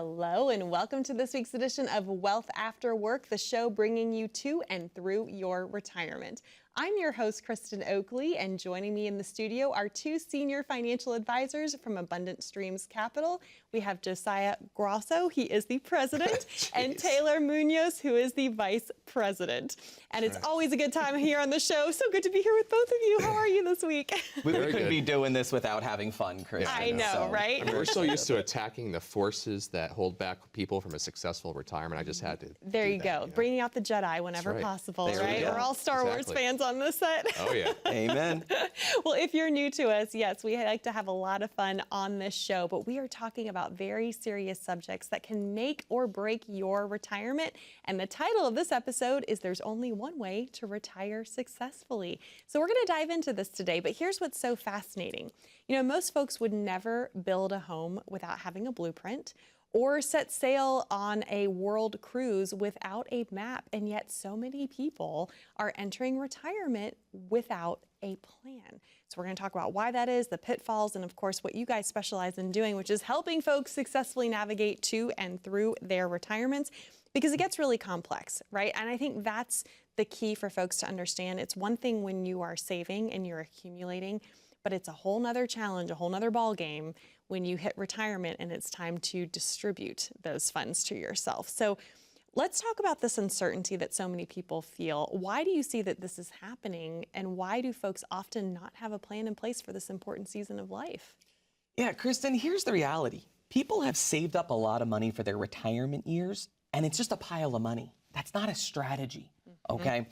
Hello, and welcome to this week's edition of Wealth After Work, the show bringing you to and through your retirement. I'm your host, Kristen Oakley, and joining me in the studio are two senior financial advisors from Abundant Streams Capital. We have Josiah Grauso, he is the president, and Taylor Munoz, who is the vice president. And it's always a good time here on the show. So good to be here with both of you. How are you this week? We couldn't be doing this without having fun, Chris. Yeah, I know, right? I mean, we're so used to attacking the forces that hold back people from a successful retirement. I just had to There you go. Bringing out the Jedi whenever possible, right? We're all Star Wars fans on this set. Oh, yeah. Amen. Well, if you're new to us, yes, we like to have a lot of fun on this show, but we are talking about very serious subjects that can make or break your retirement. And the title of this episode is There's Only One Way to Retire Successfully. So we're going to dive into this today, but here's what's so fascinating. You know, most folks would never build a home without having a blueprint or set sail on a world cruise without a map. And yet so many people are entering retirement without a plan. So we're going to talk about why that is, the pitfalls, and of course what you guys specialize in doing, which is helping folks successfully navigate to and through their retirements, because it gets really complex, right? And I think that's the key for folks to understand. It's one thing when you are saving and you're accumulating, but it's a whole nother challenge, a whole nother ball game when you hit retirement and it's time to distribute those funds to yourself. So let's talk about this uncertainty that so many people feel. Why do you see that this is happening, and why do folks often not have a plan in place for this important season of life? Yeah, Kristen, here's the reality. People have saved up a lot of money for their retirement years, and it's just a pile of money. That's not a strategy, okay?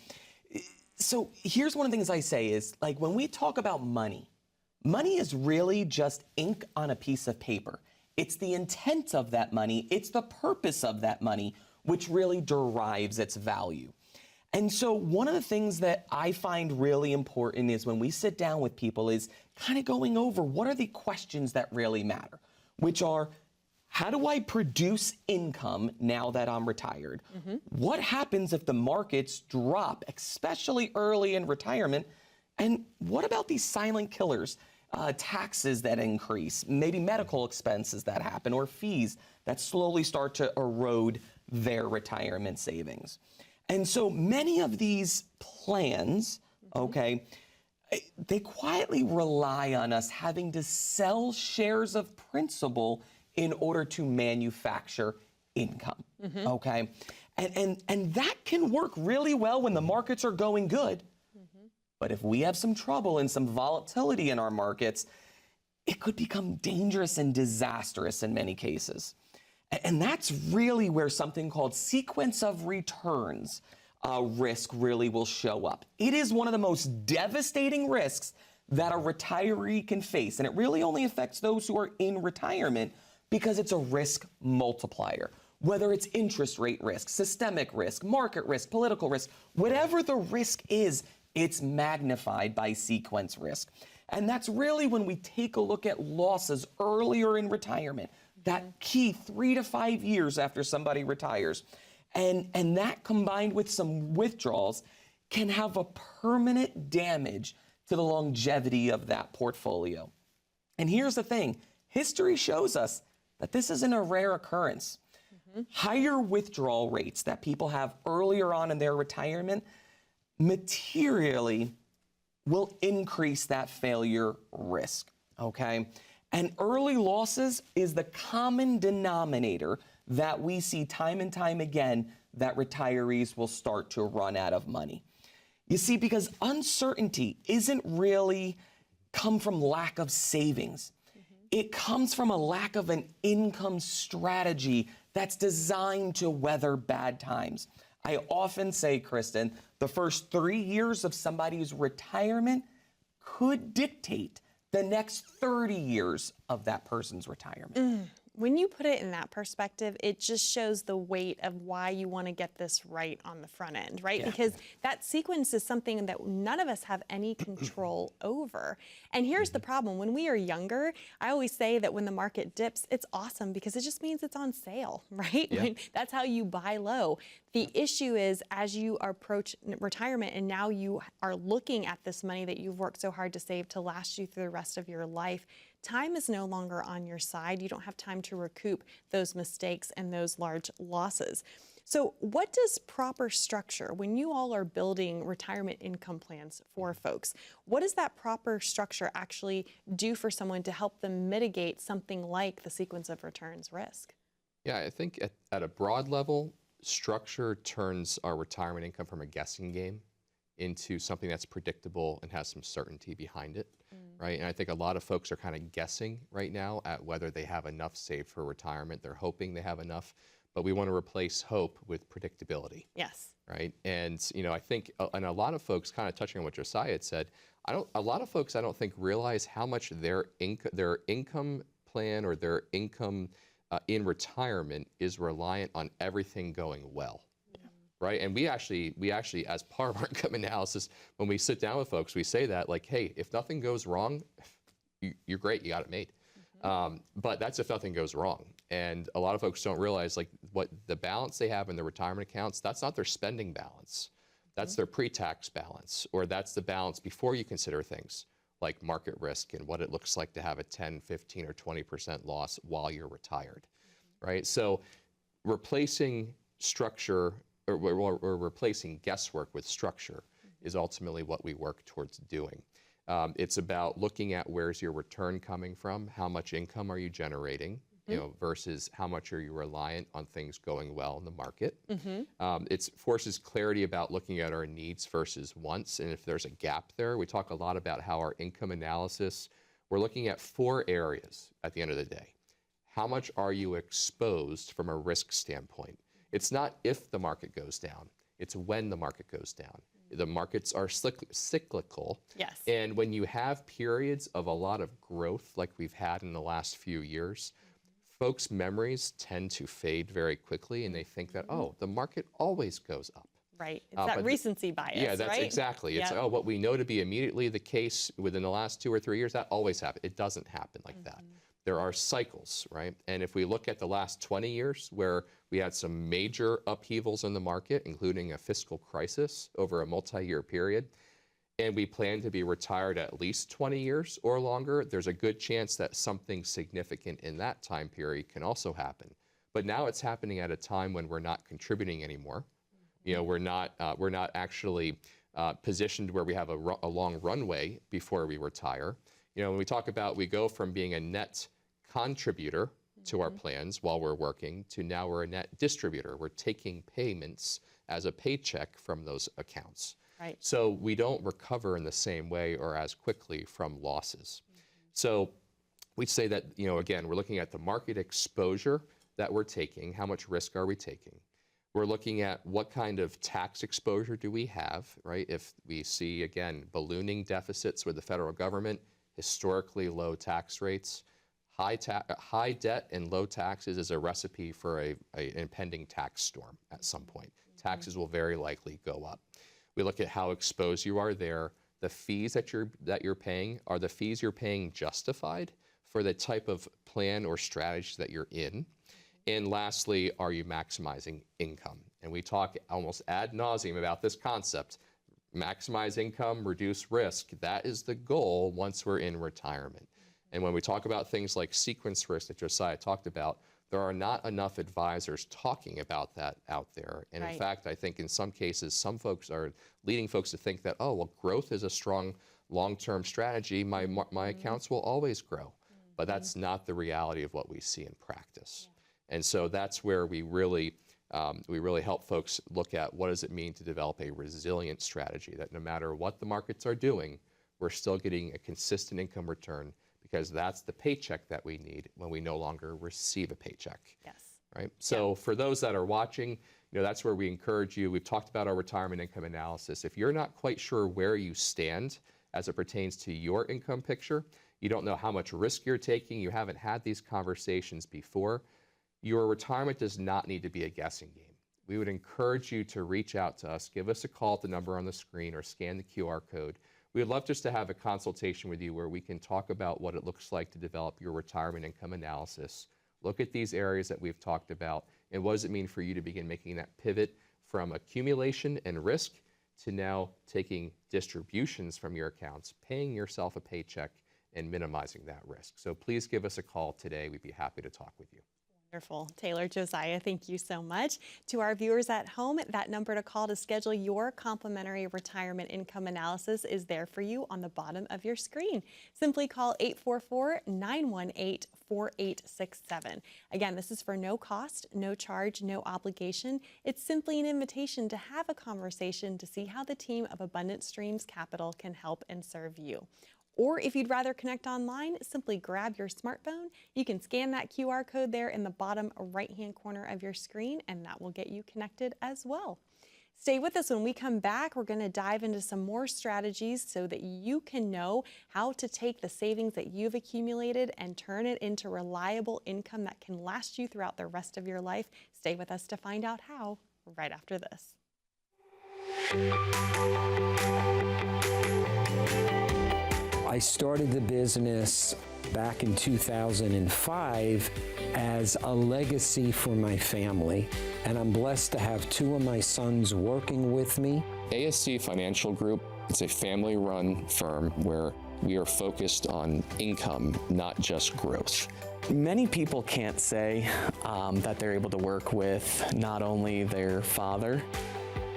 So here's one of the things I say is, like, when we talk about money, money is really just ink on a piece of paper. It's the intent of that money, it's the purpose of that money, which really derives its value. And so one of the things that I find really important is when we sit down with people is kind of going over what are the questions that really matter, which are, how do I produce income now that I'm retired? What happens if the markets drop, especially early in retirement? And what about these silent killers? Taxes that increase, maybe medical expenses that happen, or fees that slowly start to erode their retirement savings. And so many of these plans, okay, they quietly rely on us having to sell shares of principal in order to manufacture income, okay? And that can work really well when the markets are going good. But if we have some trouble and some volatility in our markets, it could become dangerous and disastrous in many cases. And that's really where something called sequence of returns risk really will show up. It is one of the most devastating risks that a retiree can face. And it really only affects those who are in retirement because it's a risk multiplier. Whether it's interest rate risk, systemic risk, market risk, political risk, whatever the risk is, it's magnified by sequence risk. And that's really when we take a look at losses earlier in retirement, that key 3 to 5 years after somebody retires. And that combined with some withdrawals can have a permanent damage to the longevity of that portfolio. And here's the thing, history shows us that this isn't a rare occurrence. Higher withdrawal rates that people have earlier on in their retirement materially will increase that failure risk, okay? And early losses is the common denominator that we see time and time again that retirees will start to run out of money. You see, because uncertainty isn't really come from lack of savings. It comes from a lack of an income strategy that's designed to weather bad times. I often say, Kristen, the first 3 years of somebody's retirement could dictate the next 30 years of that person's retirement. When you put it in that perspective, it just shows the weight of why you want to get this right on the front end, right? Because that sequence is something that none of us have any control over. And here's the problem. When we are younger, I always say that when the market dips, it's awesome because it just means it's on sale, right? That's how you buy low. The issue is as you approach retirement and now you are looking at this money that you've worked so hard to save to last you through the rest of your life, time is no longer on your side. You don't have time to recoup those mistakes and those large losses. So what does proper structure, when you all are building retirement income plans for folks, what does that proper structure actually do for someone to help them mitigate something like the sequence of returns risk? Yeah, I think at a broad level, structure turns our retirement income from a guessing game into something that's predictable and has some certainty behind it, right? And I think a lot of folks are kind of guessing right now at whether they have enough saved for retirement. They're hoping they have enough, but we want to replace hope with predictability. Yes. Right. And, I think, and a lot of folks, kind of touching on what Josiah had said, a lot of folks I don't think realize how much their income plan or their income in retirement is reliant on everything going well. Right. And we actually, as part of our income analysis, when we sit down with folks, we say that, like, hey, if nothing goes wrong, you're great, you got it made. But that's if nothing goes wrong. And a lot of folks don't realize, like, what the balance they have in their retirement accounts, that's not their spending balance. That's their pre-tax balance, or that's the balance before you consider things like market risk and what it looks like to have a 10, 15, or 20% loss while you're retired, right? So replacing structure or replacing guesswork with structure is ultimately what we work towards doing. It's about looking at where's your return coming from, how much income are you generating, versus how much are you reliant on things going well in the market. It forces clarity about looking at our needs versus wants, and if there's a gap there. We talk a lot about how our income analysis, we're looking at 4 areas at the end of the day. How much are you exposed from a risk standpoint? It's not if the market goes down, it's when the market goes down. The markets are cyclical. Yes. And when you have periods of a lot of growth like we've had in the last few years, folks' memories tend to fade very quickly, and they think that, oh, the market always goes up. Right. It's that recency bias, Yeah, that's right? exactly. It's, Yep. oh, what we know to be immediately the case within the last 2 or 3 years, that always happens. It doesn't happen like that. There are cycles, right? And if we look at the last 20 years, where we had some major upheavals in the market, including a fiscal crisis over a multi-year period, and we plan to be retired at least 20 years or longer, there's a good chance that something significant in that time period can also happen. But now it's happening at a time when we're not contributing anymore. We're not actually positioned where we have a long runway before we retire. When we talk about, we go from being a net contributor to our plans while we're working to now we're a net distributor. We're taking payments as a paycheck from those accounts. Right. So we don't recover in the same way or as quickly from losses. So we say that, again, we're looking at the market exposure that we're taking. How much risk are we taking? We're looking at what kind of tax exposure do we have, right? If we see, again, ballooning deficits with the federal government, historically low tax rates, high debt and low taxes is a recipe for an impending tax storm at some point. Taxes will very likely go up. We look at how exposed you are there. The fees that you're paying, are the fees you're paying justified for the type of plan or strategy that you're in? And lastly, are you maximizing income? And we talk almost ad nauseum about this concept. Maximize income, reduce risk. That is the goal once we're in retirement. And when we talk about things like sequence risk that Josiah talked about, there are not enough advisors talking about that out there. And Right. in fact, I think in some cases, some folks are leading folks to think that, oh, well, growth is a strong long-term strategy. My accounts will always grow. But that's not the reality of what we see in practice. And so that's where we really help folks look at what does it mean to develop a resilient strategy, that no matter what the markets are doing, we're still getting a consistent income return, because that's the paycheck that we need when we no longer receive a paycheck. Yes. Right? So for those that are watching, that's where we encourage you. We've talked about our retirement income analysis. If you're not quite sure where you stand as it pertains to your income picture, you don't know how much risk you're taking, you haven't had these conversations before, your retirement does not need to be a guessing game. We would encourage you to reach out to us, give us a call at the number on the screen, or scan the QR code. We would love just to have a consultation with you where we can talk about what it looks like to develop your retirement income analysis, look at these areas that we've talked about, and what does it mean for you to begin making that pivot from accumulation and risk to now taking distributions from your accounts, paying yourself a paycheck, and minimizing that risk. So please give us a call today. We'd be happy to talk with you. Wonderful. Taylor, Josiah, thank you so much. To our viewers at home, that number to call to schedule your complimentary retirement income analysis is there for you on the bottom of your screen. Simply call 844-918-4867. Again, this is for no cost, no charge, no obligation. It's simply an invitation to have a conversation to see how the team of Abundant Streams Capital can help and serve you. Or if you'd rather connect online, simply grab your smartphone. You can scan that QR code there in the bottom right-hand corner of your screen, and that will get you connected as well. Stay with us. When we come back, we're going to dive into some more strategies so that you can know how to take the savings that you've accumulated and turn it into reliable income that can last you throughout the rest of your life. Stay with us to find out how right after this. I started the business back in 2005 as a legacy for my family, and I'm blessed to have two of my sons working with me. ASC Financial Group, it's a family-run firm where we are focused on income, not just growth. Many people can't say that they're able to work with not only their father,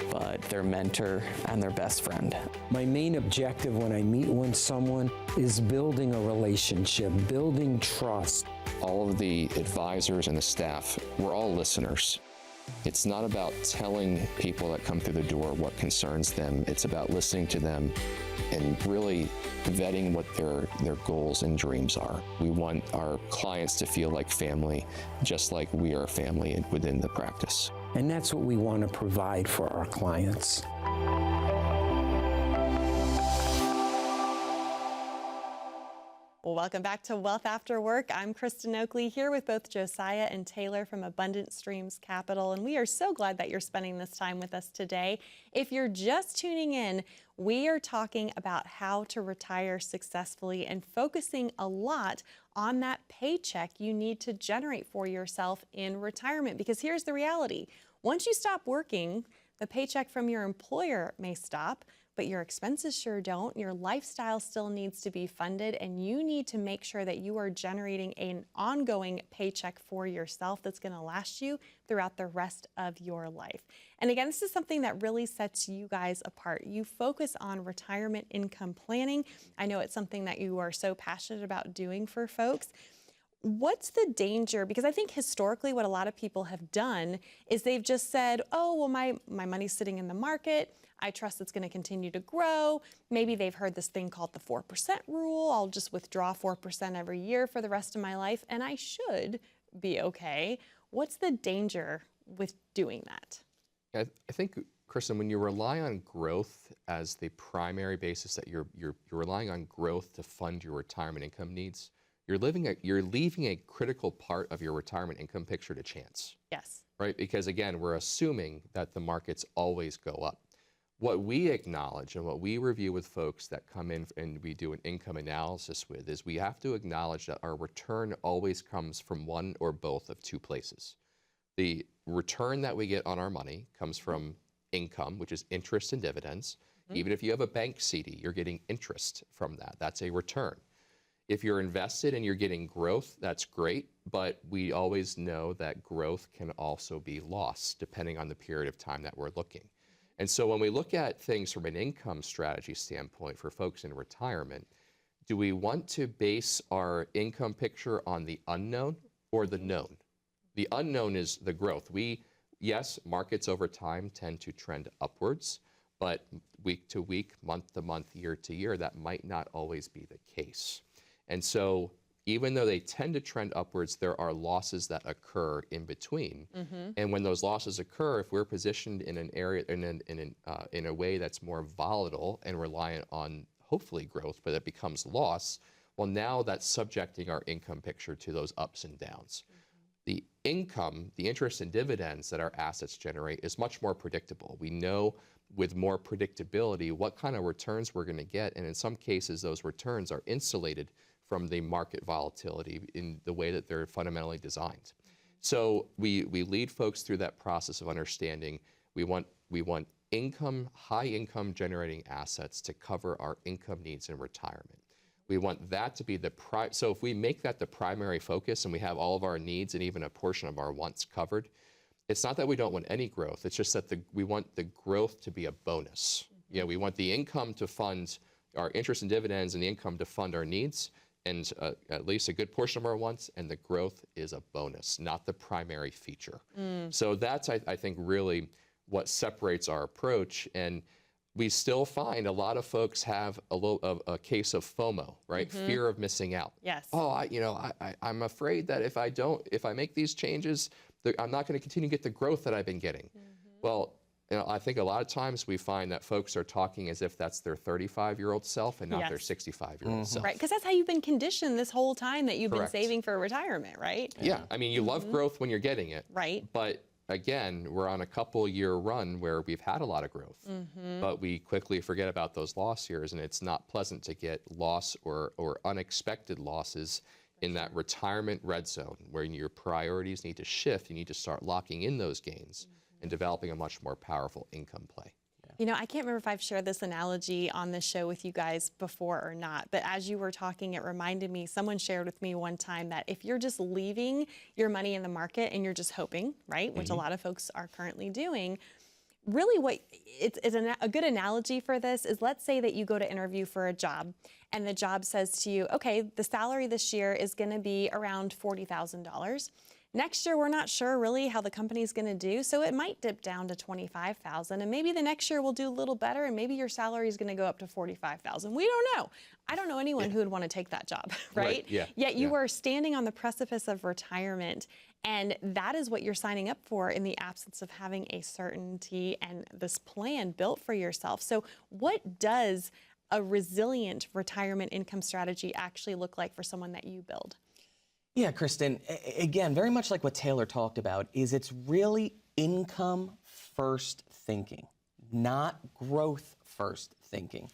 but their mentor and their best friend. My main objective when I meet with someone is building a relationship, building trust. All of the advisors and the staff, we're all listeners. It's not about telling people that come through the door what concerns them. It's about listening to them and really vetting what their goals and dreams are. We want our clients to feel like family, just like we are family within the practice. And that's what we want to provide for our clients. Well, welcome back to Wealth After Work. I'm Kristen Oakley here with both Josiah and Taylor from Abundant Streams Capital, and we are so glad that you're spending this time with us today. If you're just tuning in, we are talking about how to retire successfully and focusing a lot on that paycheck you need to generate for yourself in retirement. Because here's the reality. Once you stop working, the paycheck from your employer may stop, but your expenses sure don't. Your lifestyle still needs to be funded, and you need to make sure that you are generating an ongoing paycheck for yourself that's going to last you throughout the rest of your life. And again, this is something that really sets you guys apart. You focus on retirement income planning. I know it's something that you are so passionate about doing for folks. What's the danger? Because I think historically what a lot of people have done is they've just said, oh, well, my money's sitting in the market. I trust it's going to continue to grow. Maybe they've heard this thing called the 4% rule. I'll just withdraw 4% every year for the rest of my life, and I should be okay. What's the danger with doing that? I think, Kristen, when you rely on growth as the primary basis, that you're relying on growth to fund your retirement income needs, you're leaving a critical part of your retirement income picture to chance. Yes. Right? Because again, we're assuming that the markets always go up. What we acknowledge and what we review with folks that come in and we do an income analysis with is we have to acknowledge that our return always comes from one or both of two places. The return that we get on our money comes from income, which is interest and dividends. Mm-hmm. Even if you have a bank CD, you're getting interest from that. That's a return. If you're invested and you're getting growth, that's great, but we always know that growth can also be lost depending on the period of time that we're looking. And so when we look at things from an income strategy standpoint for folks in retirement, do we want to base our income picture on the unknown or the known? The unknown is the growth. Yes, markets over time tend to trend upwards, but week to week, month to month, year to year, that might not always be the case. And so even though they tend to trend upwards, there are losses that occur in between. Mm-hmm. And when those losses occur, if we're positioned in an area, in a way that's more volatile and reliant on hopefully growth, but it becomes loss, well, now that's subjecting our income picture to those ups and downs. Mm-hmm. The income, the interest and dividends that our assets generate is much more predictable. We know with more predictability what kind of returns we're going to get, and in some cases, those returns are insulated from the market volatility in the way that they're fundamentally designed. So we lead folks through that process of understanding we want income, high income generating assets to cover our income needs in retirement. We want that to be the so if we make that the primary focus and we have all of our needs and even a portion of our wants covered, it's not that we don't want any growth. It's just that we want the growth to be a bonus. You know, we want the income to fund our interest and dividends and the income to fund our needs and at least a good portion of our wants, and the growth is a bonus, not the primary feature. So that's, I think, really what separates our approach. And we still find a lot of folks have a case of FOMO, right? Fear of missing out. Yes. Oh, I'm afraid that if I make these changes, I'm not going to continue to get the growth that I've been getting. Well, I think a lot of times we find that folks are talking as if that's their 35-year-old self and not their 65-year-old self. Right, because that's how you've been conditioned this whole time that you've Correct. been saving for retirement, right? Yeah, I mean, you love growth when you're getting it. Right. But again, we're on a couple-year run where we've had a lot of growth, but we quickly forget about those loss years, and it's not pleasant to get loss or unexpected losses in that retirement red zone where your priorities need to shift. You need to start locking in those gains and developing a much more powerful income play. You know, I can't remember if I've shared this analogy on this show with you guys before or not, but as you were talking, it reminded me, someone shared with me one time that if you're just leaving your money in the market and you're just hoping, right, which a lot of folks are currently doing, really what a good analogy for this is, let's say that you go to interview for a job and the job says to you, okay, the salary this year is going to be around $40,000. Next year, we're not sure really how the company's going to do, so it might dip down to $25,000, and maybe the next year we'll do a little better, and maybe your salary is going to go up to $45,000. We don't know. I don't know anyone who would want to take that job, right? Yeah. Yet you are standing on the precipice of retirement, and that is what you're signing up for in the absence of having a certainty and this plan built for yourself. So what does a resilient retirement income strategy actually look like for someone that you build? Yeah, Kristen, again, very much like what Taylor talked about, is it's really income first thinking, not growth first thinking.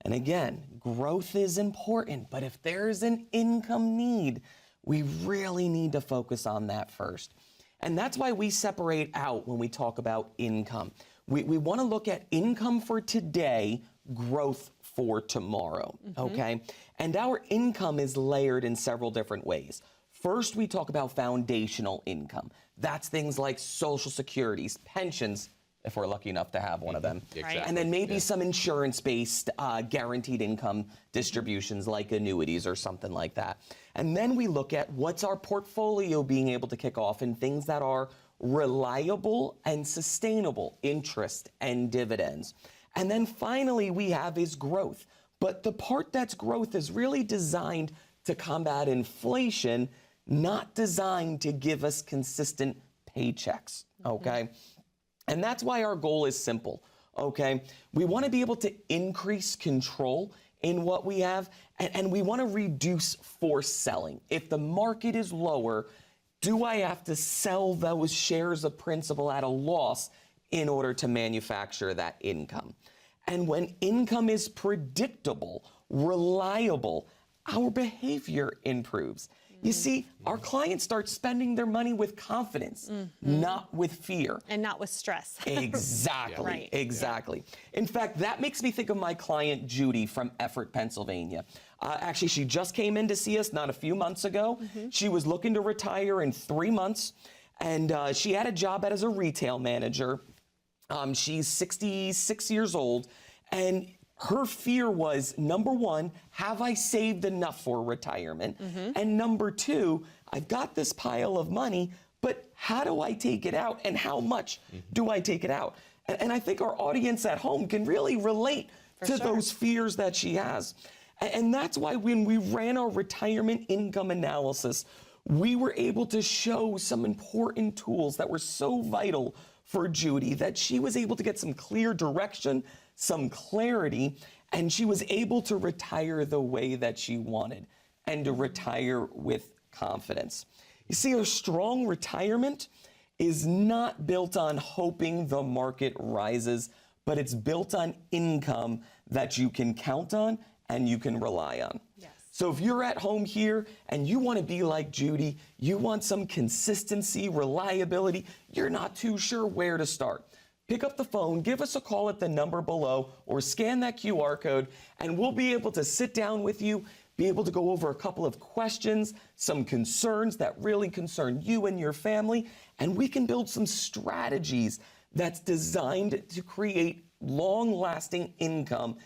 And again, growth is important, but if there's an income need, we really need to focus on that first. And that's why we separate out when we talk about income. We want to look at income for today, growth for tomorrow, okay? And our income is layered in several different ways. First, we talk about foundational income. That's things like Social Securities, pensions, if we're lucky enough to have one of them. Exactly. And then maybe some insurance-based guaranteed income distributions like annuities or something like that. And then we look at what's our portfolio being able to kick off in things that are reliable and sustainable, interest and dividends. And then finally we have is growth. But the part that's growth is really designed to combat inflation, not designed to give us consistent paychecks, okay? And that's why our goal is simple, okay? We want to be able to increase control in what we have, and we want to reduce forced selling. If the market is lower, do I have to sell those shares of principal at a loss in order to manufacture that income? And when income is predictable, reliable, our behavior improves. You see, our clients start spending their money with confidence, not with fear. And not with stress. Exactly, Right. exactly. In fact, that makes me think of my client, Judy, from Effort, Pennsylvania. Actually, she just came in to see us not a few months ago. She was looking to retire in 3 months, and she had a job as a retail manager. She's 66 years old, and her fear was, number one, have I saved enough for retirement? And number two, I've got this pile of money, but how do I take it out, and how much do I take it out? And I think our audience at home can really relate to those fears that she has. And that's why when we ran our retirement income analysis, we were able to show some important tools that were so vital for Judy that she was able to get some clear direction, some clarity, and she was able to retire the way that she wanted and to retire with confidence. You see, a strong retirement is not built on hoping the market rises, but it's built on income that you can count on and you can rely on. Yes. So if you're at home here and you want to be like Judy, you want some consistency, reliability, you're not too sure where to start, pick up the phone, give us a call at the number below, or scan that QR code, and we'll be able to sit down with you, be able to go over a couple of questions, some concerns that really concern you and your family, and we can build some strategies that's designed to create long-lasting income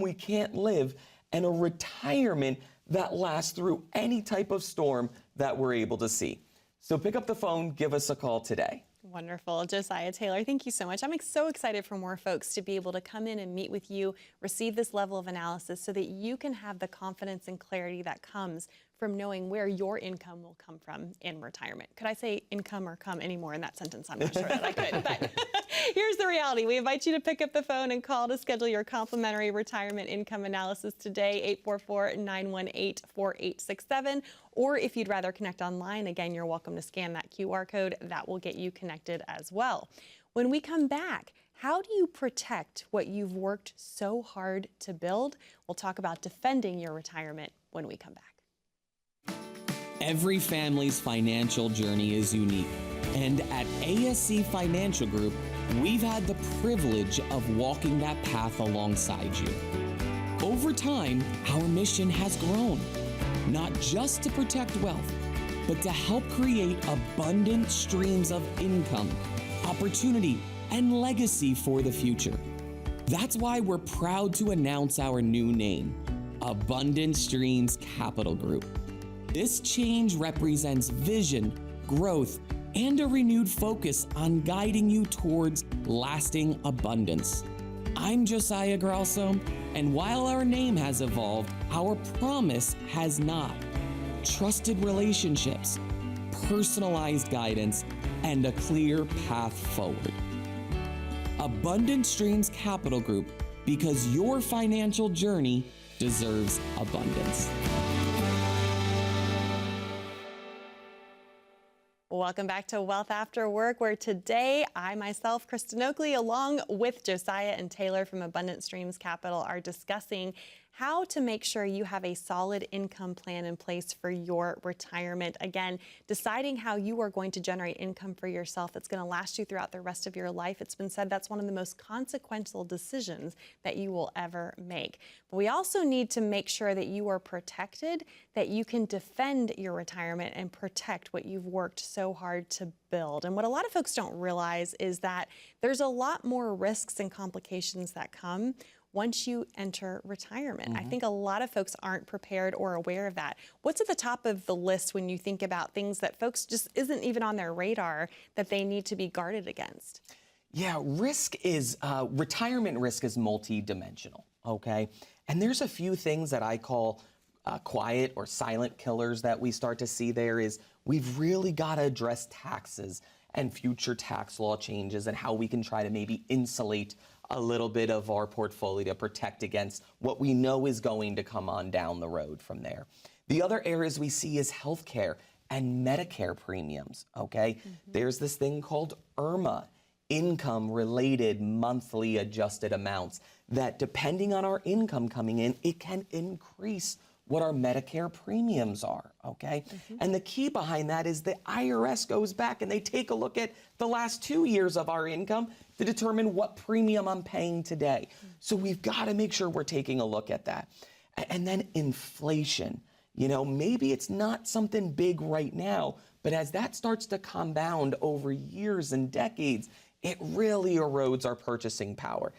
we can't live, and a retirement that lasts through any type of storm that we're able to see. So pick up the phone, give us a call today. Wonderful. Josiah Taylor, thank you so much. I'm so excited for more folks to be able to come in and meet with you, receive this level of analysis so that you can have the confidence and clarity that comes from knowing where your income will come from in retirement. Could I say income or come anymore in that sentence? I'm not sure that I could, but here's the reality. We invite you to pick up the phone and call to schedule your complimentary retirement income analysis today, 844-918-4867. Or if you'd rather connect online, again, you're welcome to scan that QR code. That will get you connected as well. When we come back, how do you protect what you've worked so hard to build? We'll talk about defending your retirement when we come back. Every family's financial journey is unique, and at ASC Financial Group, we've had the privilege of walking that path alongside you. Over time, our mission has grown, not just to protect wealth, but to help create abundant streams of income, opportunity, and legacy for the future. That's why we're proud to announce our new name, Abundant Streams Capital Group. This change represents vision, growth, and a renewed focus on guiding you towards lasting abundance. I'm Josiah Grauso, and while our name has evolved, our promise has not. Trusted relationships, personalized guidance, and a clear path forward. Abundant Streams Capital Group, because your financial journey deserves abundance. Welcome back to Wealth After Work, where today I myself, Kristen Oakley, along with Josiah and Taylor from Abundant Streams Capital, are discussing how to make sure you have a solid income plan in place for your retirement. Again, deciding how you are going to generate income for yourself that's going to last you throughout the rest of your life. It's been said that's one of the most consequential decisions that you will ever make. But we also need to make sure that you are protected, that you can defend your retirement and protect what you've worked so hard to build. And what a lot of folks don't realize is that there's a lot more risks and complications that come once you enter retirement. I think a lot of folks aren't prepared or aware of that. What's at the top of the list when you think about things that folks just isn't even on their radar that they need to be guarded against? Yeah, retirement risk is multidimensional, okay? And there's a few things that I call quiet or silent killers that we start to see there. Is we've really got to address taxes and future tax law changes and how we can try to maybe insulate a little bit of our portfolio to protect against what we know is going to come on down the road from there. The other areas we see is healthcare and Medicare premiums, okay? There's this thing called IRMA, income-related monthly adjusted amounts, that depending on our income coming in, it can increase what our Medicare premiums are, okay? And the key behind that is the IRS goes back and they take a look at the last 2 years of our income to determine what premium I'm paying today. So we've got to make sure we're taking a look at that. And then inflation. You know, maybe it's not something big right now, but as that starts to compound over years and decades, it really erodes our purchasing power.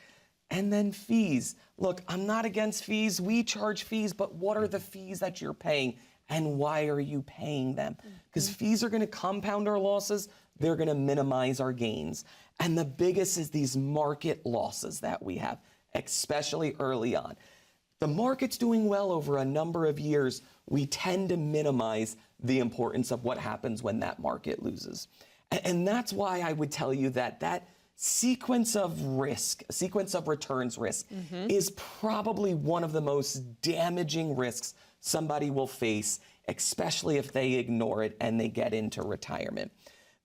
And then fees. Look, I'm not against fees. We charge fees, but what are the fees that you're paying and why are you paying them? Because fees are going to compound our losses. They're going to minimize our gains. And the biggest is these market losses that we have, especially early on. The market's doing well over a number of years. We tend to minimize the importance of what happens when that market loses. And that's why I would tell you that sequence of risk, sequence of returns risk, is probably one of the most damaging risks somebody will face, especially if they ignore it and they get into retirement.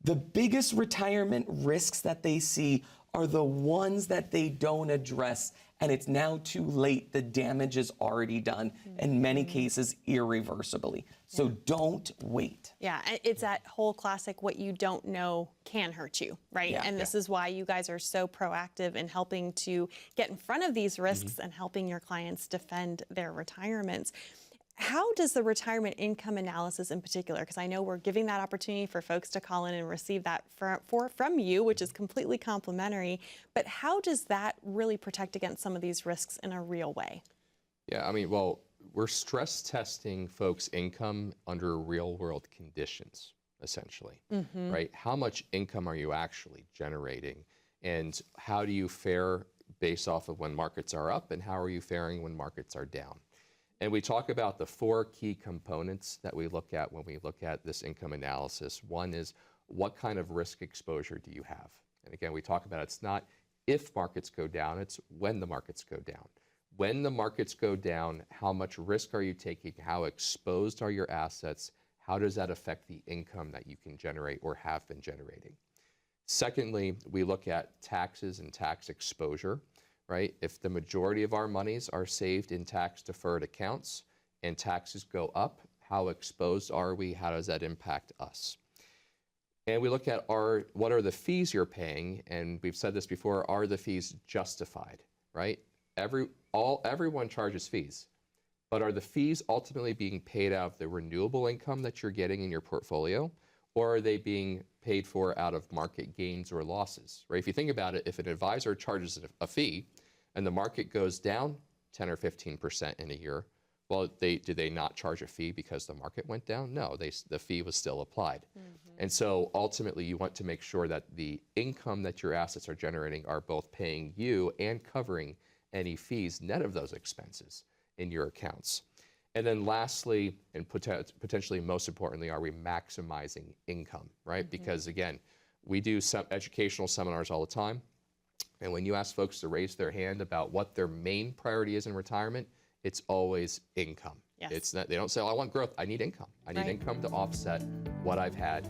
The biggest retirement risks that they see are the ones that they don't address, and it's now too late. The damage is already done, in many cases irreversibly. So don't wait. Yeah, it's that whole classic, what you don't know can hurt you, right? Yeah, and this is why you guys are so proactive in helping to get in front of these risks and helping your clients defend their retirements. How does the retirement income analysis in particular, because I know we're giving that opportunity for folks to call in and receive that from you, which is completely complimentary, but how does that really protect against some of these risks in a real way? Yeah, I mean, well, we're stress testing folks' income under real world conditions, essentially, right? How much income are you actually generating? And how do you fare based off of when markets are up, and how are you faring when markets are down? And we talk about the 4 key components that we look at when we look at this income analysis. One is, what kind of risk exposure do you have? And again, we talk about it's not if markets go down, it's when the markets go down. When the markets go down, how much risk are you taking? How exposed are your assets? How does that affect the income that you can generate or have been generating? Secondly, we look at taxes and tax exposure, right? If the majority of our monies are saved in tax-deferred accounts and taxes go up, how exposed are we? How does that impact us? And we look at what are the fees you're paying? And we've said this before, are the fees justified, right? Everyone charges fees, but are the fees ultimately being paid out of the renewable income that you're getting in your portfolio, or are they being paid for out of market gains or losses, right? If you think about it, if an advisor charges a fee and the market goes down 10 or 15% in a year, well, do they not charge a fee because the market went down? No, the fee was still applied. And so ultimately you want to make sure that the income that your assets are generating are both paying you and covering any fees net of those expenses in your accounts. And then lastly, and potentially most importantly, are we maximizing income, right? Because again, we do some educational seminars all the time. And when you ask folks to raise their hand about what their main priority is in retirement, it's always income. Yes. It's not, they don't say, oh, I want growth. I need income. I need income to offset what I've had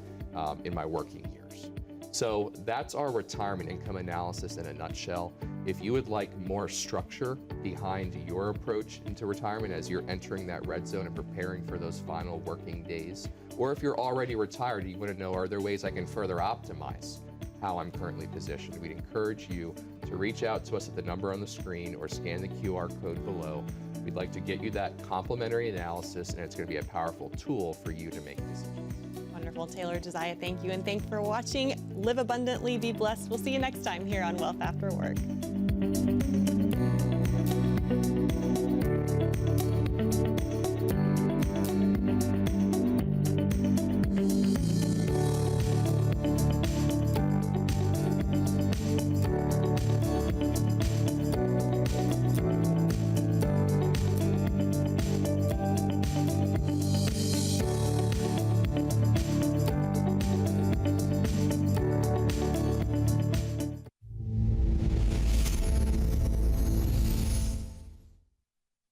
in my working years. So that's our retirement income analysis in a nutshell. If you would like more structure behind your approach into retirement as you're entering that red zone and preparing for those final working days, or if you're already retired and you want to know, are there ways I can further optimize how I'm currently positioned, we'd encourage you to reach out to us at the number on the screen or scan the QR code below. We'd like to get you that complimentary analysis, and it's going to be a powerful tool for you to make decisions. Wonderful. Taylor, Josiah, thank you. And thanks for watching. Live abundantly, be blessed. We'll see you next time here on Wealth After Work.